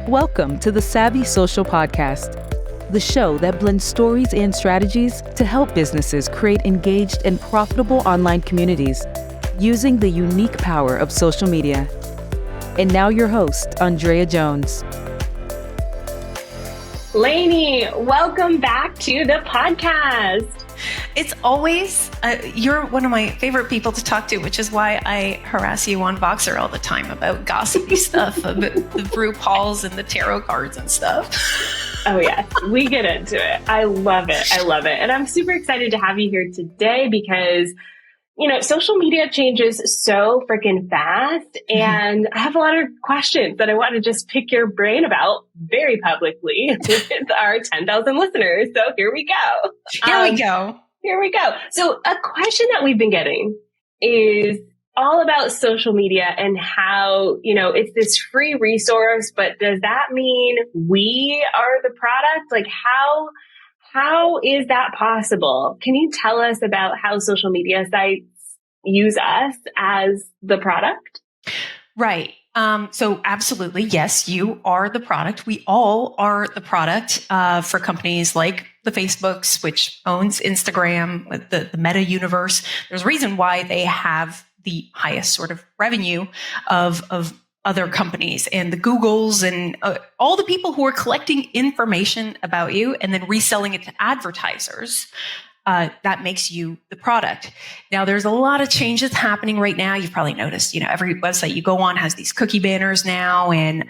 Welcome to the Savvy Social Podcast, the show that blends stories and strategies to help businesses create engaged and profitable online communities using the unique power of social media. And now your host, ANDREA Jones. Lanie, welcome back to the podcast. It's always, you're one of my favorite people to talk to, which is why I harass you on Voxer all the time about gossipy stuff, about the RuPauls and the tarot cards and stuff. Oh yes, we get into it. I love it. I love it. And I'm super excited to have you here today because, you know, social media changes so freaking fast. And I have a lot of questions that I want to just pick your brain about very publicly with our 10,000 listeners. So here we go. Here we go. So a question that we've been getting is all about social media and how, you know, it's this free resource, but does that mean we are the product? Like how is that possible? Can you tell us about how social media sites use us as the product? Right. So absolutely, yes, you are the product. We all are the product for companies like the Facebooks, which owns Instagram, the Meta universe. There's a reason why they have the highest sort of revenue of other companies, and the Googles and all the people who are collecting information about you and then reselling it to advertisers. That makes you the product. Now, there's a lot of changes happening right now. You've probably noticed, you know, every website you go on has these cookie banners now. And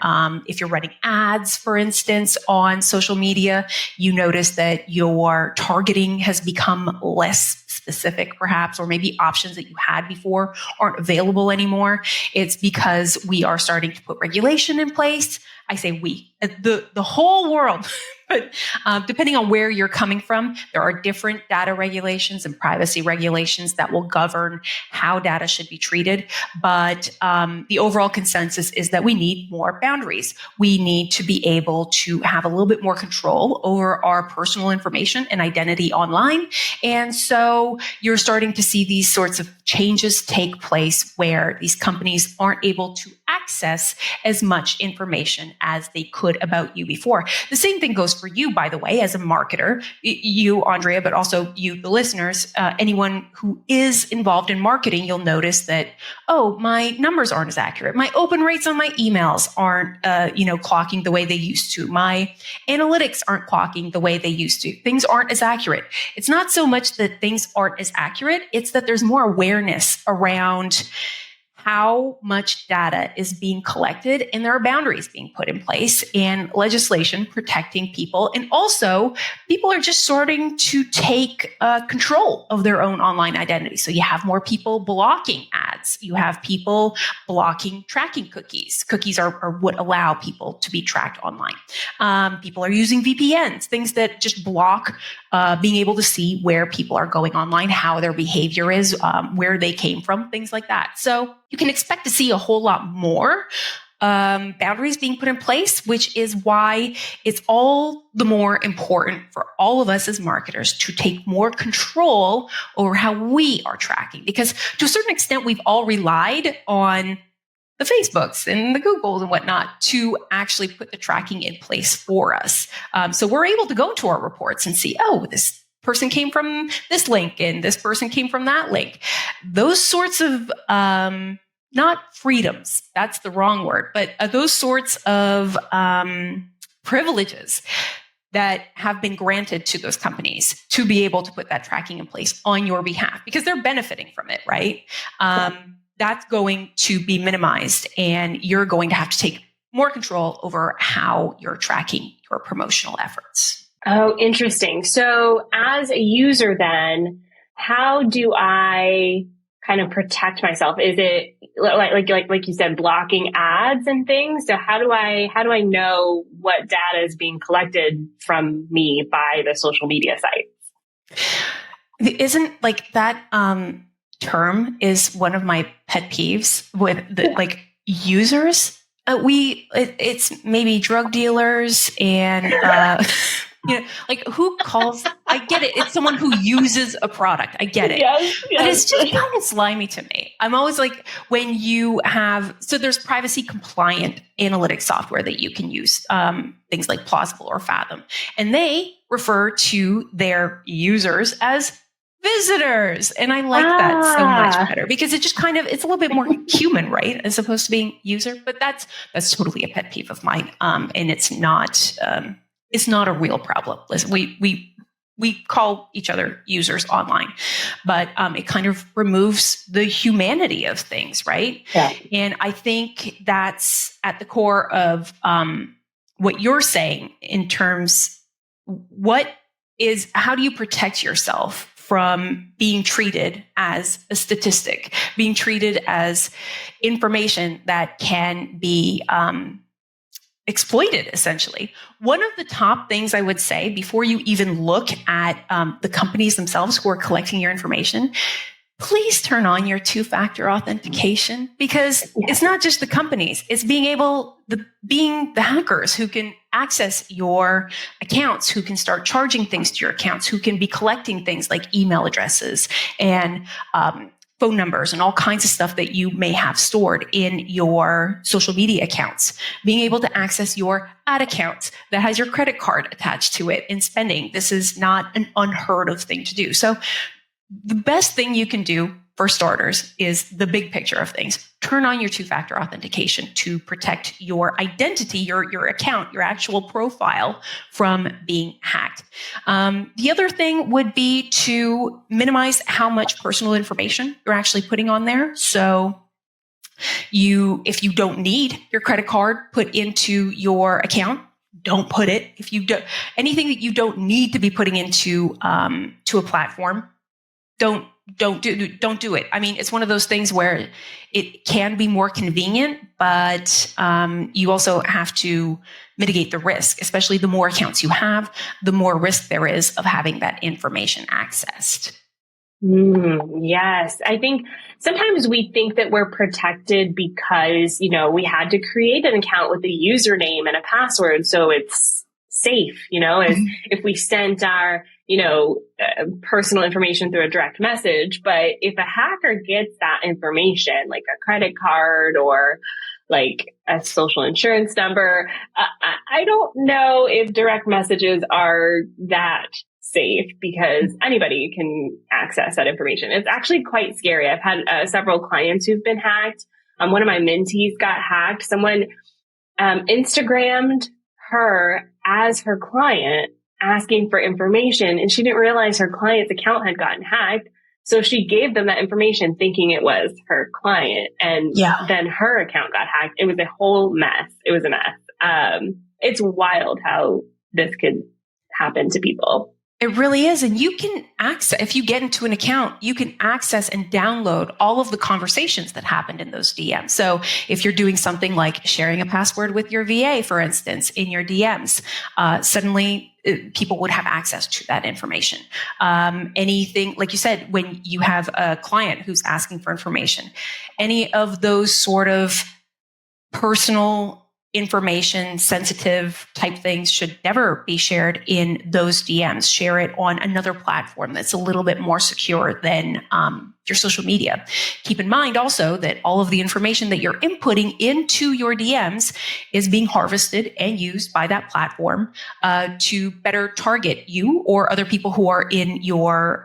if you're running ads, for instance, on social media, you notice that your targeting has become less specific, perhaps, or maybe options that you had before aren't available anymore. It's because we are starting to put regulation in place. I say we, the whole world. But depending on where you're coming from, there are different data regulations and privacy regulations that will govern how data should be treated. But the overall consensus is that we need more boundaries. We need to be able to have a little bit more control over our personal information and identity online. And so you're starting to see these sorts of changes take place where these companies aren't able to access as much information as they could about you before. The same thing goes for you, by the way, as a marketer, you, ANDREA, but also you, the listeners, anyone who is involved in marketing, you'll notice that, oh, my numbers aren't as accurate. My open rates on my emails aren't, clocking the way they used to. My analytics aren't clocking the way they used to. Things aren't as accurate. It's not so much that things aren't as accurate. It's that there's more awareness around how much data is being collected, and there are boundaries being put in place and legislation protecting people. And also, people are just starting to take control of their own online identity. So you have more people blocking ads. You have people blocking tracking cookies. Cookies are what allow people to be tracked online. People are using VPNs, things that just block being able to see where people are going online, how their behavior is, where they came from, things like that. So you can expect to see a whole lot more boundaries being put in place, which is why it's all the more important for all of us as marketers to take more control over how we are tracking. Because to a certain extent, we've all relied on the Facebooks and the Googles and whatnot to actually put the tracking in place for us. So we're able to go to our reports and see, oh, this person came from this link and this person came from that link. Those sorts of, not freedoms, that's the wrong word, but those sorts of privileges that have been granted to those companies to be able to put that tracking in place on your behalf because they're benefiting from it, right? That's going to be minimized, and you're going to have to take more control over how you're tracking your promotional efforts. Oh, interesting. So as a user then, how do I kind of protect myself? Is it like you said, blocking ads and things? So how do I know what data is being collected from me by the social media sites? Isn't like that term is one of my pet peeves with the like users. It's maybe drug dealers and Like who calls, I get it. It's someone who uses a product. I get it. Yes. But it's just kind of slimy to me. I'm always like, when you have, so there's privacy compliant analytics software that you can use, things like Plausible or Fathom, and they refer to their users as visitors. And I like that so much better because it just kind of, it's a little bit more human, right? As opposed to being user, but that's totally a pet peeve of mine. And it's not a real problem. Listen, we call each other users online, but it kind of removes the humanity of things, right? Yeah. And I think that's at the core of what you're saying in terms, how do you protect yourself from being treated as a statistic, being treated as information that can be exploited, essentially. One of the top things I would say before you even look at the companies themselves who are collecting your information, please turn on your two-factor authentication, because it's not just the companies. It's being the hackers who can access your accounts, who can start charging things to your accounts, who can be collecting things like email addresses and phone numbers and all kinds of stuff that you may have stored in your social media accounts. Being able to access your ad account that has your credit card attached to it and spending. This is not an unheard of thing to do. So the best thing you can do, for starters, is the big picture of things. Turn on your two-factor authentication to protect your identity, your account, your actual profile from being hacked. The other thing would be to minimize how much personal information you're actually putting on there. So if you don't need your credit card put into your account, don't put it. If you do anything that you don't need to be putting into to a platform, don't do it. I mean, it's one of those things where it can be more convenient, but you also have to mitigate the risk, especially the more accounts you have, the more risk there is of having that information accessed. Yes. I think sometimes we think that we're protected because, we had to create an account with a username and a password, so it's safe, as if we sent our personal information through a direct message. But if a hacker gets that information, like a credit card or like a social insurance number, I don't know if direct messages are that safe, because anybody can access that information. It's actually quite scary. I've had several clients who've been hacked. One of my mentees got hacked. Someone Instagrammed her as her client, asking for information, and she didn't realize her client's account had gotten hacked. So she gave them that information thinking it was her client, and then her account got hacked. It was a whole mess. It was a mess. It's wild how this could happen to people. It really is. And you can access, if you get into an account, you can access and download all of the conversations that happened in those DMs. So if you're doing something like sharing a password with your VA, for instance, in your DMs, suddenly people would have access to that information. Anything, like you said, when you have a client who's asking for information, any of those sort of personal information, sensitive type things should never be shared in those DMs. Share it on another platform that's a little bit more secure than your social media. Keep in mind also that all of the information that you're inputting into your DMs is being harvested and used by that platform to better target you or other people who are in your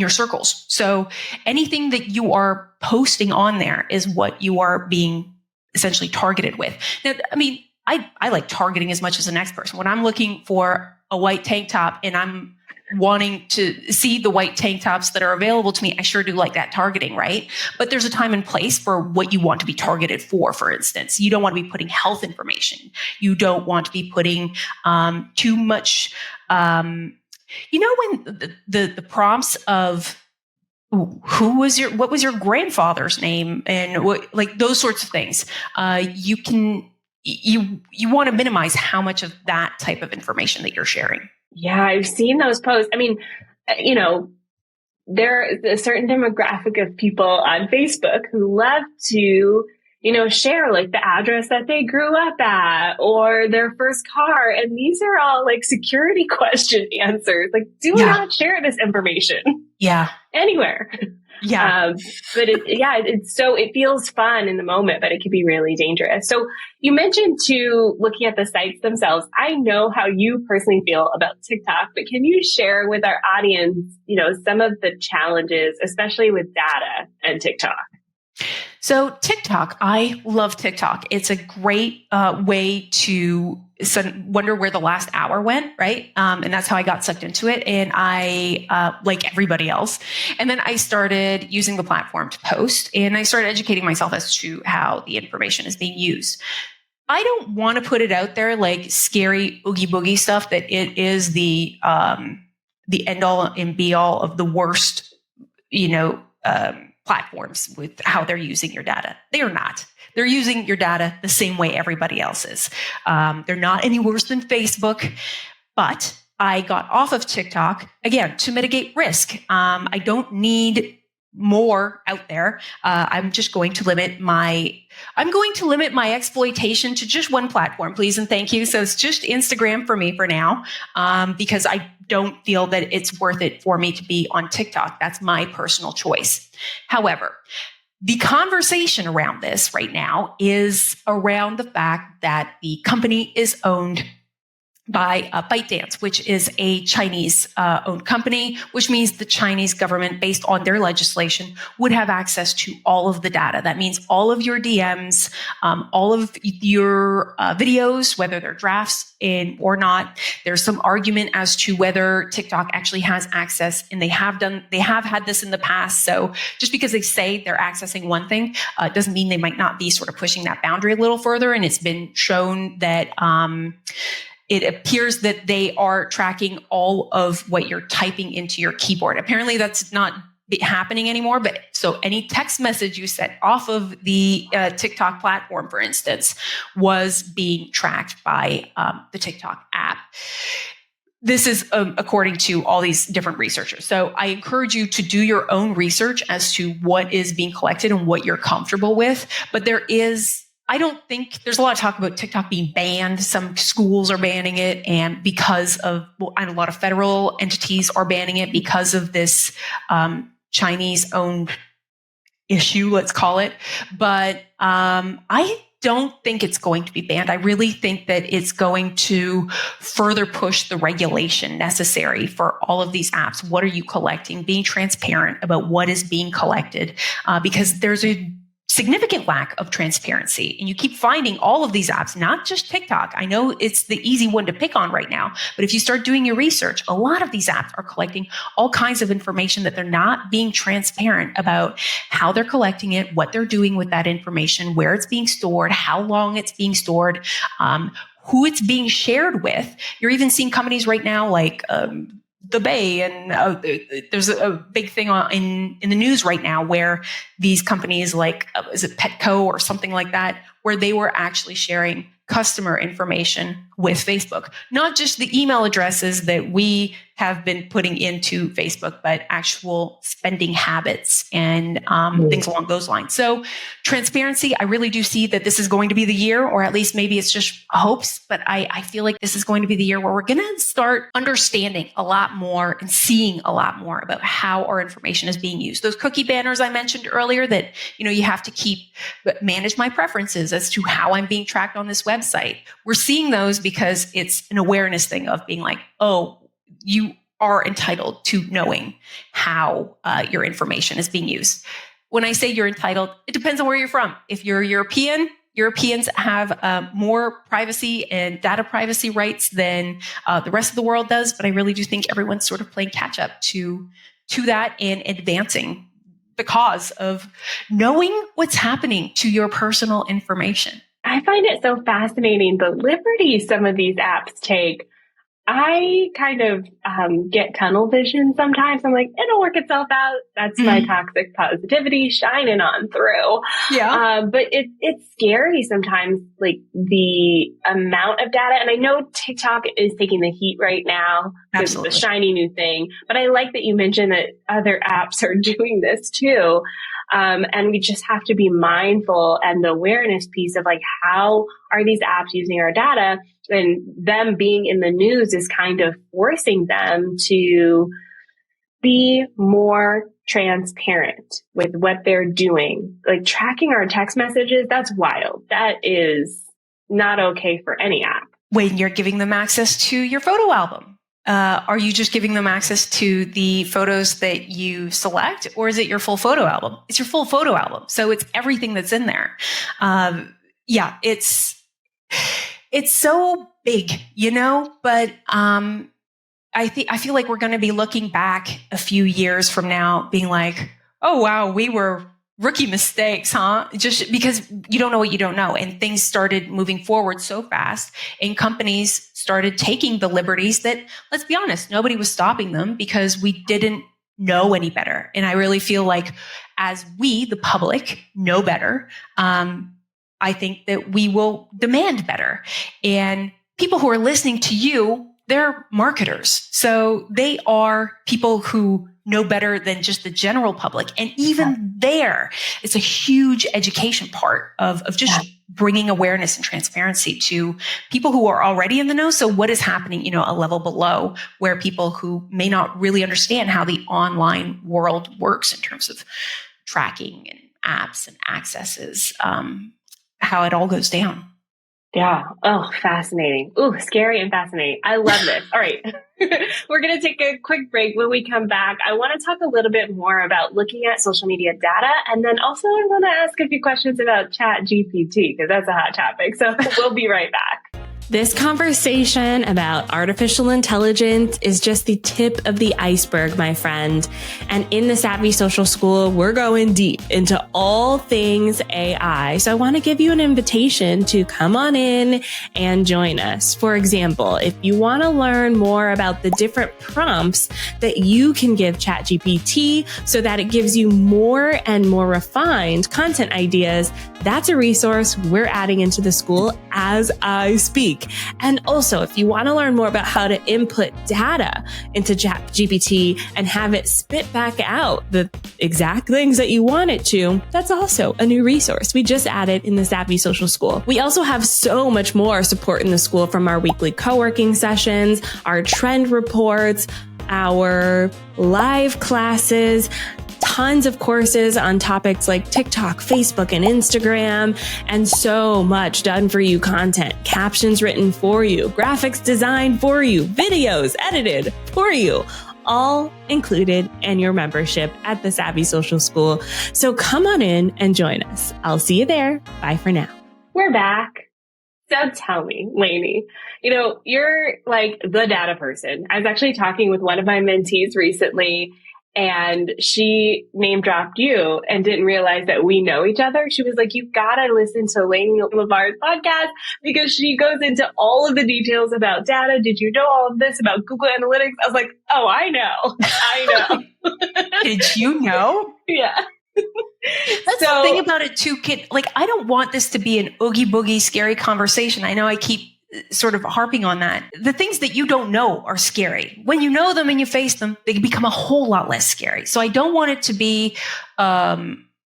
circles. So anything that you are posting on there is what you are being essentially targeted with. Now, I mean, I like targeting as much as the next person. When I'm looking for a white tank top and I'm wanting to see the white tank tops that are available to me, I sure do like that targeting, right? But there's a time and place for what you want to be targeted for instance. You don't want to be putting health information. You don't want to be putting too much, when the prompts of what was your grandfather's name and what, like those sorts of things. You want to minimize how much of that type of information that you're sharing. Yeah, I've seen those posts. I mean, there is a certain demographic of people on Facebook who love to, share like the address that they grew up at or their first car. And these are all like security question answers. Like, do not share this information. Yeah. Anywhere. Yeah. But it feels fun in the moment, but it can be really dangerous. So you mentioned too, looking at the sites themselves. I know how you personally feel about TikTok, but can you share with our audience, some of the challenges, especially with data and TikTok? So TikTok, I love TikTok. It's a great way to wonder where the last hour went, right? And that's how I got sucked into it. And I, like everybody else, and then I started using the platform to post, and I started educating myself as to how the information is being used. I don't want to put it out there like scary oogie boogie stuff that it is the end all and be all of the worst, platforms with how they're using your data. They are not. They're using your data the same way everybody else is. They're not any worse than Facebook, but I got off of TikTok, again, to mitigate risk. I don't need more out there. I'm just going to limit my exploitation to just one platform, please and thank you. So it's just Instagram for me for now, because I don't feel that it's worth it for me to be on TikTok. That's my personal choice. However, the conversation around this right now is around the fact that the company is owned by ByteDance, which is a Chinese owned company, which means the Chinese government, based on their legislation, would have access to all of the data. That means all of your DMs, all of your videos, whether they're drafts in or not. There's some argument as to whether TikTok actually has access, and they have had this in the past. So just because they say they're accessing one thing, doesn't mean they might not be sort of pushing that boundary a little further. And it's been shown that it appears that they are tracking all of what you're typing into your keyboard. Apparently that's not happening anymore, but so any text message you sent off of the TikTok platform, for instance, was being tracked by the TikTok app. This is according to all these different researchers. So I encourage you to do your own research as to what is being collected and what you're comfortable with. But I don't think there's a lot of talk about TikTok being banned. Some schools are banning it, and because of, and a lot of federal entities are banning it because of this Chinese-owned issue, let's call it. But I don't think it's going to be banned. I really think that it's going to further push the regulation necessary for all of these apps. What are you collecting? Being transparent about what is being collected, because there's a significant lack of transparency. And you keep finding all of these apps, not just TikTok. I know it's the easy one to pick on right now, but if you start doing your research, a lot of these apps are collecting all kinds of information that they're not being transparent about how they're collecting it, what they're doing with that information, where it's being stored, how long it's being stored, who it's being shared with. You're even seeing companies right now like the Bay, and there's a big thing in the news right now where these companies like, is it Petco or something like that, where they were actually sharing customer information with Facebook, not just the email addresses that we have been putting into Facebook, but actual spending habits and things along those lines. So transparency, I really do see that this is going to be the year, or at least maybe it's just hopes, but I feel like this is going to be the year where we're going to start understanding a lot more and seeing a lot more about how our information is being used. Those cookie banners I mentioned earlier that, you have to manage my preferences as to how I'm being tracked on this website. We're seeing those because it's an awareness thing of being like, oh, you are entitled to knowing how your information is being used. When I say you're entitled, it depends on where you're from. If you're European, Europeans have more privacy and data privacy rights than the rest of the world does. But I really do think everyone's sort of playing catch up to that and advancing the cause of knowing what's happening to your personal information. I find it so fascinating, the liberty some of these apps take. I kind of get tunnel vision sometimes. I'm like, it'll work itself out. That's my toxic positivity shining on through. Yeah. But it's scary sometimes, like the amount of data. And I know TikTok is taking the heat right now because it's the shiny new thing. But I like that you mentioned that other apps are doing this too. And we just have to be mindful, and the awareness piece of like, how are these apps using our data? And them being in the news is kind of forcing them to be more transparent with what they're doing. Like tracking our text messages, that's wild. That is not okay for any app. When you're giving them access to your photo album, are you just giving them access to the photos that you select, or is it your full photo album? It's your full photo album. So it's everything that's in there. Yeah, it's so big, but I feel like we're going to be looking back a few years from now being like, oh, wow, we were rookie mistakes, huh? Just because you don't know what you don't know. And things started moving forward so fast, and companies started taking the liberties that, let's be honest, nobody was stopping them because we didn't know any better. And I really feel like as we, the public, know better, I think that we will demand better. And people who are listening to you, they're marketers. So they are people who know better than just the general public. And even there, it's a huge education part of just bringing awareness and transparency to people who are already in the know. So what is happening, a level below, where people who may not really understand how the online world works in terms of tracking and apps and accesses, how it all goes down. Yeah. Oh, fascinating. Ooh, scary and fascinating. I love this. All right. We're going to take a quick break. When we come back, I want to talk a little bit more about looking at social media data. And then also I want to ask a few questions about ChatGPT, because that's a hot topic. So we'll be right back. This conversation about artificial intelligence is just the tip of the iceberg, my friend. And in the Savvy Social School, we're going deep into all things AI. So I want to give you an invitation to come on in and join us. For example, if you want to learn more about the different prompts that you can give ChatGPT so that it gives you more and more refined content ideas, that's a resource we're adding into the school as I speak. And also, if you want to learn more about how to input data into ChatGPT and have it spit back out the exact things that you want it to, that's also a new resource we just added in the Savvy Social School. We also have so much more support in the school, from our weekly co-working sessions, our trend reports, our live classes, tons of courses on topics like TikTok, Facebook, and Instagram, and so much done for you content, captions written for you, graphics designed for you, videos edited for you, all included in your membership at the Savvy Social School. So come on in and join us. I'll see you there. Bye for now. We're back. So tell me, Lanie, you're like the data person. I was actually talking with one of my mentees recently, and she name dropped you and didn't realize that we know each other. She was like, you've got to listen to Lanie Lamarre's podcast because she goes into all of the details about data. Did you know all of this about Google Analytics? I was like, oh, I know. Did you know? Yeah. That's the thing about it too, kid. Like, I don't want this to be an oogie boogie scary conversation. I know I keep sort of harping on that. The things that you don't know are scary. When you know them and you face them, they become a whole lot less scary. So I don't want it to be, data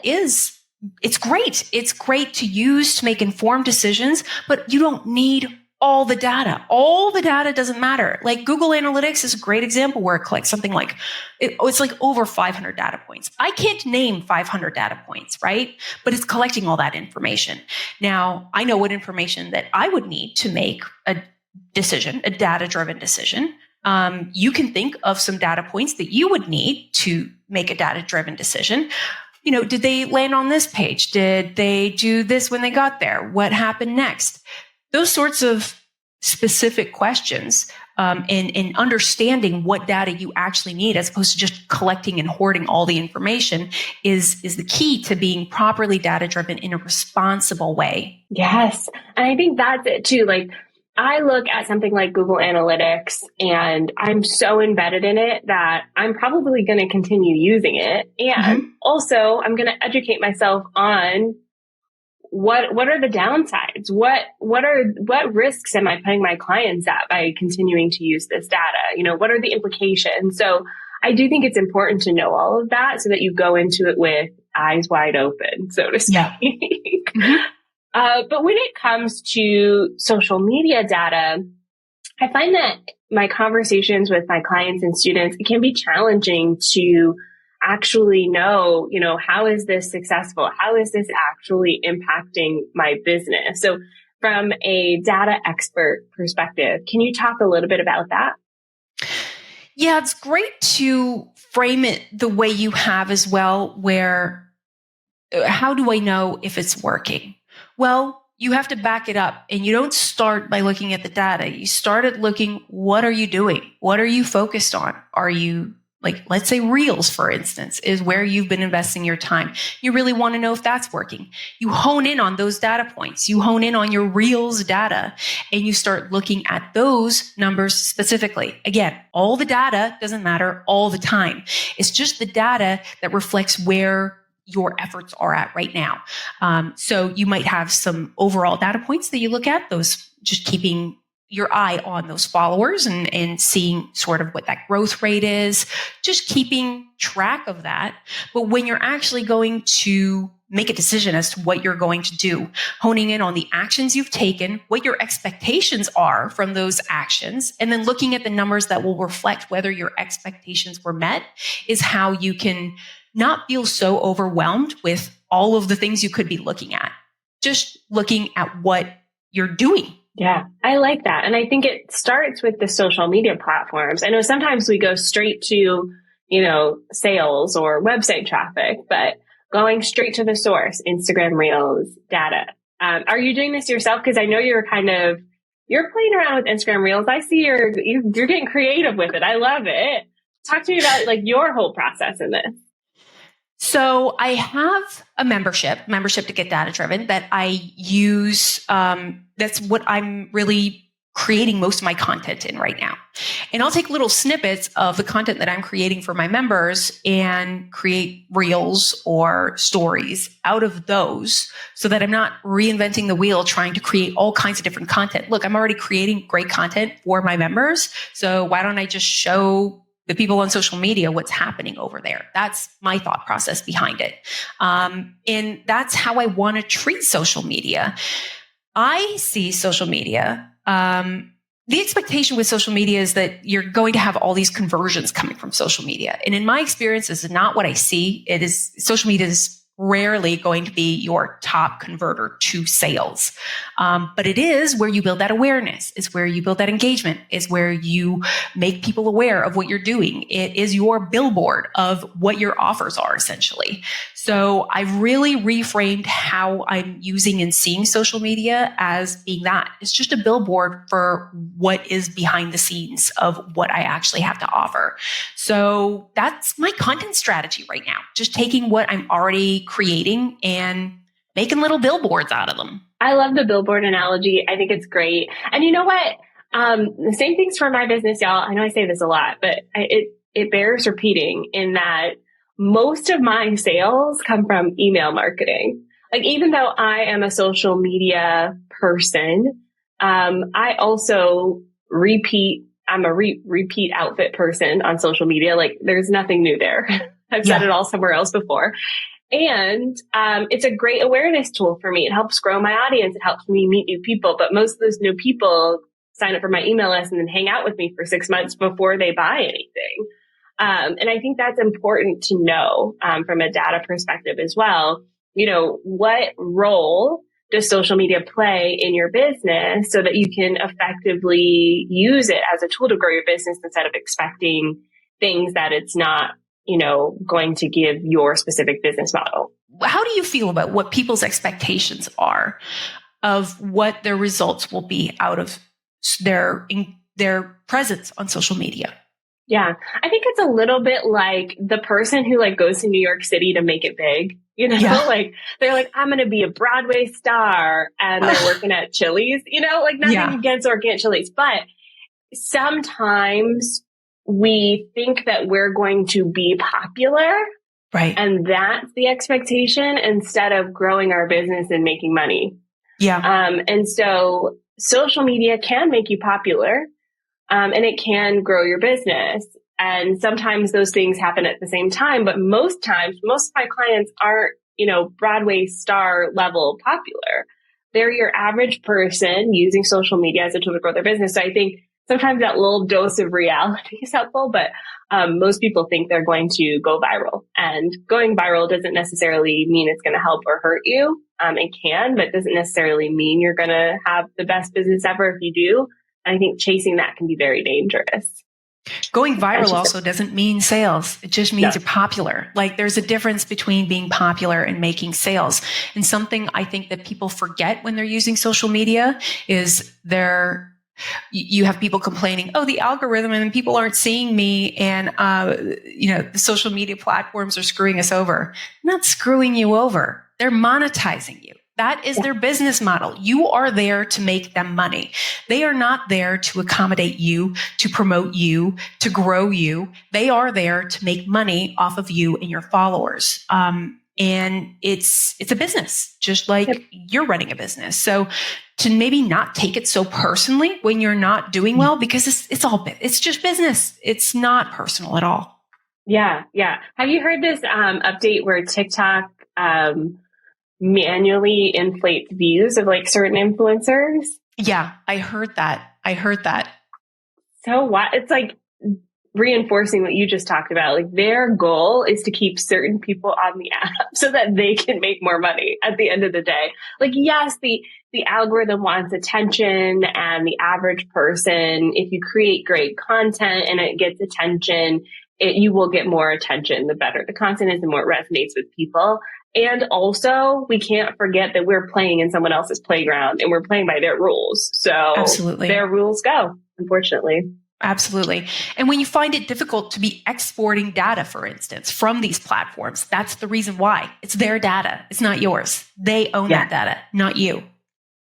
it's great. It's great to use to make informed decisions, but you don't need all the data. All the data doesn't matter. Like Google Analytics is a great example where it collects something like, it's like over 500 data points. I can't name 500 data points, right? But it's collecting all that information. Now, I know what information that I would need to make a decision, a data-driven decision. You can think of some data points that you would need to make a data-driven decision. Did they land on this page? Did they do this when they got there? What happened next? Those sorts of specific questions and understanding what data you actually need, as opposed to just collecting and hoarding all the information, is the key to being properly data-driven in a responsible way. Yes. And I think that's it too. Like, I look at something like Google Analytics and I'm so embedded in it that I'm probably going to continue using it. And also I'm going to educate myself on what are the downsides? What risks am I putting my clients at by continuing to use this data? What are the implications? So I do think it's important to know all of that so that you go into it with eyes wide open, so to speak. Yeah. But when it comes to social media data, I find that my conversations with my clients and students, it can be challenging to actually know, how is this successful? How is this actually impacting my business? So from a data expert perspective, can you talk a little bit about that? Yeah, it's great to frame it the way you have as well, where how do I know if it's working? Well, you have to back it up, and you don't start by looking at the data. You start at looking, what are you doing? What are you focused on? Are you let's say Reels, for instance, is where you've been investing your time. You really want to know if that's working. You hone in on those data points. You hone in on your Reels data, and you start looking at those numbers specifically. Again, all the data doesn't matter all the time. It's just the data that reflects where your efforts are at right now. So you might have some overall data points that you look at, those just keeping your eye on those followers and seeing sort of what that growth rate is, just keeping track of that. But when you're actually going to make a decision as to what you're going to do, honing in on the actions you've taken, what your expectations are from those actions, and then looking at the numbers that will reflect whether your expectations were met is how you can not feel so overwhelmed with all of the things you could be looking at. Just looking at what you're doing. Yeah, I like that. And I think it starts with the social media platforms. I know sometimes we go straight to, sales or website traffic, but going straight to the source, Instagram Reels, data. Are you doing this yourself? Because I know you're playing around with Instagram Reels. I see you're getting creative with it. I love it. Talk to me about your whole process in this. So I have a membership to get data driven that I use. That's what I'm really creating most of my content in right now. And I'll take little snippets of the content that I'm creating for my members and create reels or stories out of those so that I'm not reinventing the wheel trying to create all kinds of different content. Look, I'm already creating great content for my members. So why don't I just show the people on social media what's happening over there? That's my thought process behind it. And that's how I want to treat social media. I see social media. The expectation with social media is that you're going to have all these conversions coming from social media. And in my experience, this is not what I see. Social media is rarely going to be your top converter to sales. But it is where you build that awareness. It's where you build that engagement. It's where you make people aware of what you're doing. It is your billboard of what your offers are, essentially. So I've really reframed how I'm using and seeing social media as being that. It's just a billboard for what is behind the scenes of what I actually have to offer. So that's my content strategy right now. Just taking what I'm already creating and making little billboards out of them. I love the billboard analogy. I think it's great. And you know what? The same thing's for my business, y'all. I know I say this a lot, but it bears repeating in that most of my sales come from email marketing. Even though I am a social media person, I also I'm a repeat outfit person on social media. There's nothing new there. I've said it all somewhere else before. And it's a great awareness tool for me. It helps grow my audience. It helps me meet new people. But most of those new people sign up for my email list and then hang out with me for 6 months before they buy anything. And I think that's important to know from a data perspective as well. What role does social media play in your business so that you can effectively use it as a tool to grow your business instead of expecting things that it's not going to give your specific business model? How do you feel about what people's expectations are of what their results will be out of their presence on social media? Yeah, I think it's a little bit like the person who goes to New York City to make it big. They're like, I'm going to be a Broadway star, and they're working at Chili's. Nothing against working at Chili's, but sometimes we think that we're going to be popular. Right. And that's the expectation instead of growing our business and making money. Yeah. And so social media can make you popular, and it can grow your business. And sometimes those things happen at the same time, but most times, most of my clients aren't, Broadway star level popular. They're your average person using social media as a tool to grow their business. So I think sometimes that little dose of reality is helpful, but most people think they're going to go viral. And going viral doesn't necessarily mean it's going to help or hurt you. It can, but it doesn't necessarily mean you're going to have the best business ever if you do. And I think chasing that can be very dangerous. Going viral also doesn't mean sales. It just means you're popular. Like there's a difference between being popular and making sales. And something I think that people forget when they're using social media is you have people complaining, oh, the algorithm and people aren't seeing me. And, the social media platforms are screwing us over. Not screwing you over. They're monetizing you. That is their business model. You are there to make them money. They are not there to accommodate you, to promote you, to grow you. They are there to make money off of you and your followers. And it's a business, just like you're running a business. So to maybe not take it so personally when you're not doing well, because it's just business. It's not personal at all. Yeah. Yeah. Have you heard this update where TikTok manually inflates views of like certain influencers? Yeah, I heard that. So what? It's like reinforcing what you just talked about. Like their goal is to keep certain people on the app so that they can make more money at the end of the day. Like, yes, the algorithm wants attention, and the average person, if you create great content and it gets attention, you will get more attention. The better the content is, the more it resonates with people. And also, we can't forget that we're playing in someone else's playground and we're playing by their rules. So absolutely, their rules go, unfortunately. Absolutely. And when you find it difficult to be exporting data, for instance, from these platforms, that's the reason why. It's their data. It's not yours. They own that data, not you.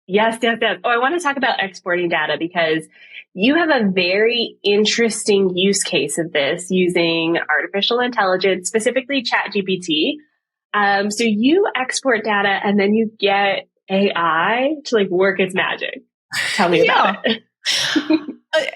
Yes. Oh, I want to talk about exporting data because you have a very interesting use case of this using artificial intelligence, specifically ChatGPT. So you export data and then you get AI to like work its magic. Tell me about it.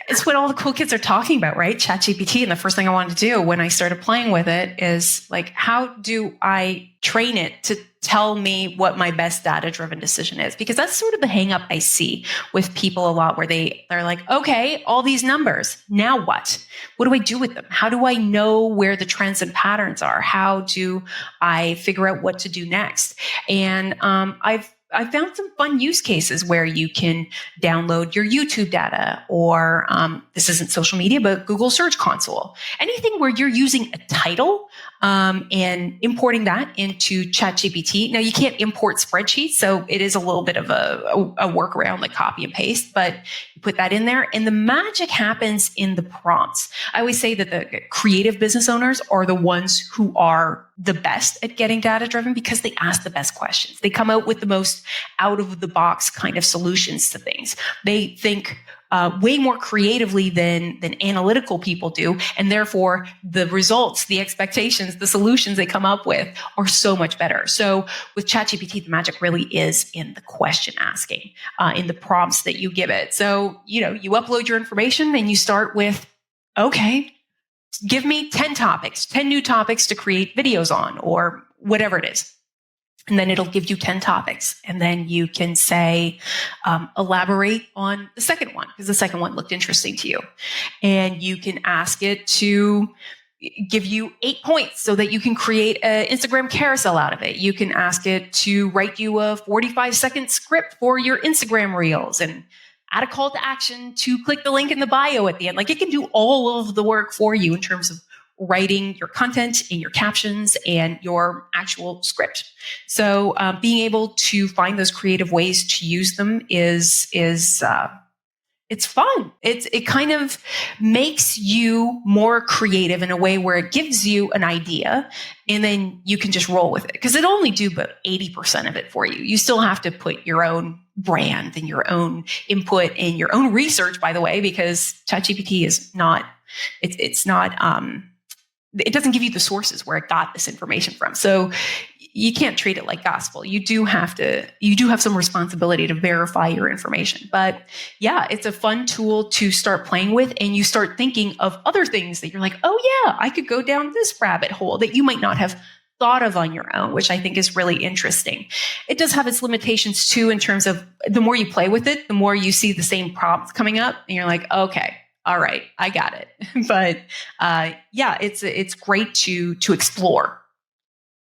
It's what all the cool kids are talking about, right? ChatGPT. And the first thing I wanted to do when I started playing with it is like, how do I train it to tell me what my best data-driven decision is? Because that's sort of the hang up I see with people a lot, where they're like, okay, all these numbers, now what? What do I do with them? How do I know where the trends and patterns are? How do I figure out what to do next? And I found some fun use cases where you can download your YouTube data, or this isn't social media, but Google Search Console. Anything where you're using a title and importing that into ChatGPT. Now, you can't import spreadsheets, so it is a little bit of a workaround, like copy and paste, but you put that in there, and the magic happens in the prompts. I always say that the creative business owners are the ones who are the best at getting data driven because they ask the best questions. They come out with the most out of the box kind of solutions to things. They think way more creatively than analytical people do. And therefore the results, the expectations, the solutions they come up with are so much better. So with ChatGPT, the magic really is in the question asking, in the prompts that you give it. So, you upload your information and you start with, okay, give me 10 new topics to create videos on, or whatever it is. And then it'll give you 10 topics. And then you can say, elaborate on the second one, because the second one looked interesting to you. And you can ask it to give you 8 points so that you can create an Instagram carousel out of it. You can ask it to write you a 45-second script for your Instagram reels and add a call to action to click the link in the bio at the end. Like, it can do all of the work for you in terms of writing your content and your captions and your actual script. So being able to find those creative ways to use them is it's fun. It kind of makes you more creative in a way where it gives you an idea and then you can just roll with it, because it'll only do about 80% of it for you. You still have to put your own brand and your own input and your own research, by the way, because ChatGPT is not, it doesn't give you the sources where it got this information from. So you can't treat it like gospel. You do have some responsibility to verify your information. But yeah, it's a fun tool to start playing with, and you start thinking of other things that you're like, oh yeah, I could go down this rabbit hole that you might not have thought of on your own, which I think is really interesting. It does have its limitations too, in terms of the more you play with it, the more you see the same prompts coming up, and you're like, okay, all right, I got it. But yeah, it's great to explore.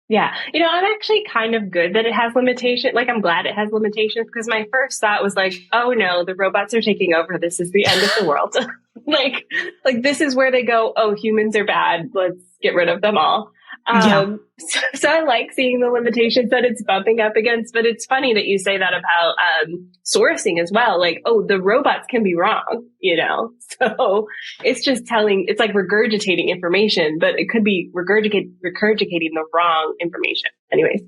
Yeah. I'm actually kind of good that it has limitations. Like, I'm glad it has limitations, because my first thought was like, oh no, the robots are taking over. This is the end of the world. like this is where they go, oh, humans are bad. Let's get rid of them all. So I like seeing the limitations that it's bumping up against, but it's funny that you say that about sourcing as well. Like, oh, the robots can be wrong, so it's just it's like regurgitating information, but it could be regurgitating the wrong information. Anyways.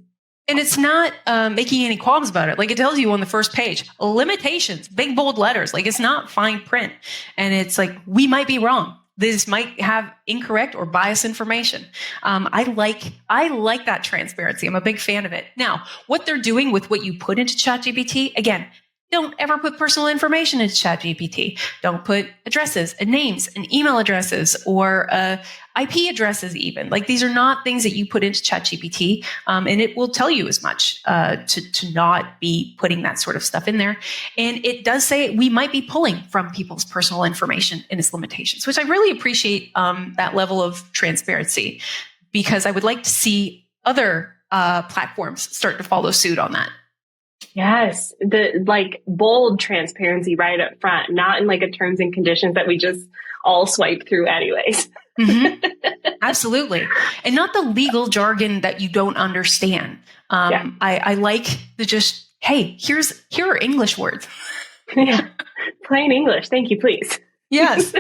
And it's not making any qualms about it. Like, it tells you on the first page, limitations, big bold letters. Like, it's not fine print. And it's like, we might be wrong. This might have incorrect or biased information. I like that transparency. I'm a big fan of it. Now, what they're doing with what you put into ChatGPT, again, don't ever put personal information into ChatGPT. Don't put addresses and names and email addresses or IP addresses even. Like, these are not things that you put into ChatGPT, and it will tell you as much to not be putting that sort of stuff in there. And it does say we might be pulling from people's personal information in its limitations, which I really appreciate that level of transparency, because I would like to see other platforms start to follow suit on that. Yes. The bold transparency right up front, not in like a terms and conditions that we just all swipe through anyways. Mm-hmm. Absolutely. And not the legal jargon that you don't understand. I like the just, hey, here are English words. Yeah. Plain English. Thank you, please. Yes.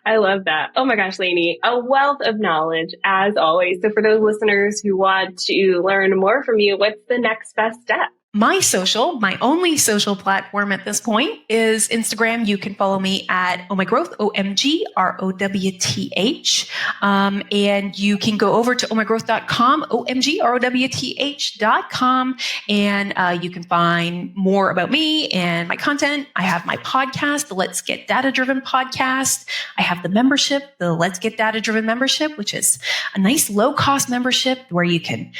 I love that. Oh my gosh, Lanie, a wealth of knowledge as always. So for those listeners who want to learn more from you, what's the next best step? My only social platform at this point is Instagram. You can follow me at OMGrowth, OMGrowth. And you can go over to OMGrowth.com, OMGrowth.com. And you can find more about me and my content. I have my podcast, the Let's Get Data Driven podcast. I have the membership, the Let's Get Data Driven membership, which is a nice low cost membership where you can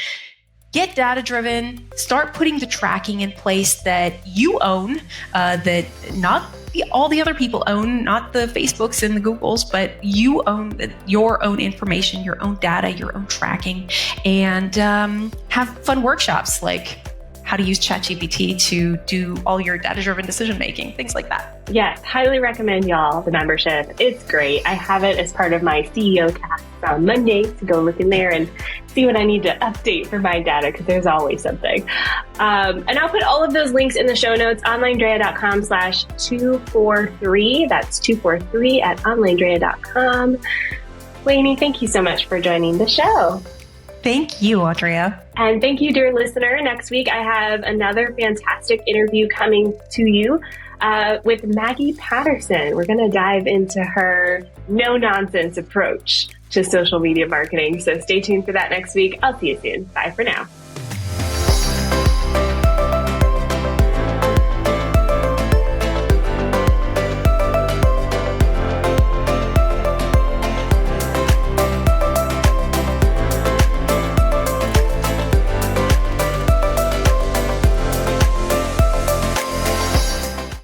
get data driven, start putting the tracking in place that you own, that not all the other people own, not the Facebooks and the Googles, but you own your own information, your own data, your own tracking, and have fun workshops like how to use ChatGPT to do all your data-driven decision-making, things like that. Yes, highly recommend y'all the membership. It's great. I have it as part of my CEO cast on Monday to go look in there and see what I need to update for my data, because there's always something. And I'll put all of those links in the show notes, OnlineDrea.com/243. That's 243 at OnlineDrea.com. Lanie, thank you so much for joining the show. Thank you, Andrea. And thank you, dear listener. Next week, I have another fantastic interview coming to you with Maggie Patterson. We're going to dive into her no-nonsense approach to social media marketing. So stay tuned for that next week. I'll see you soon. Bye for now.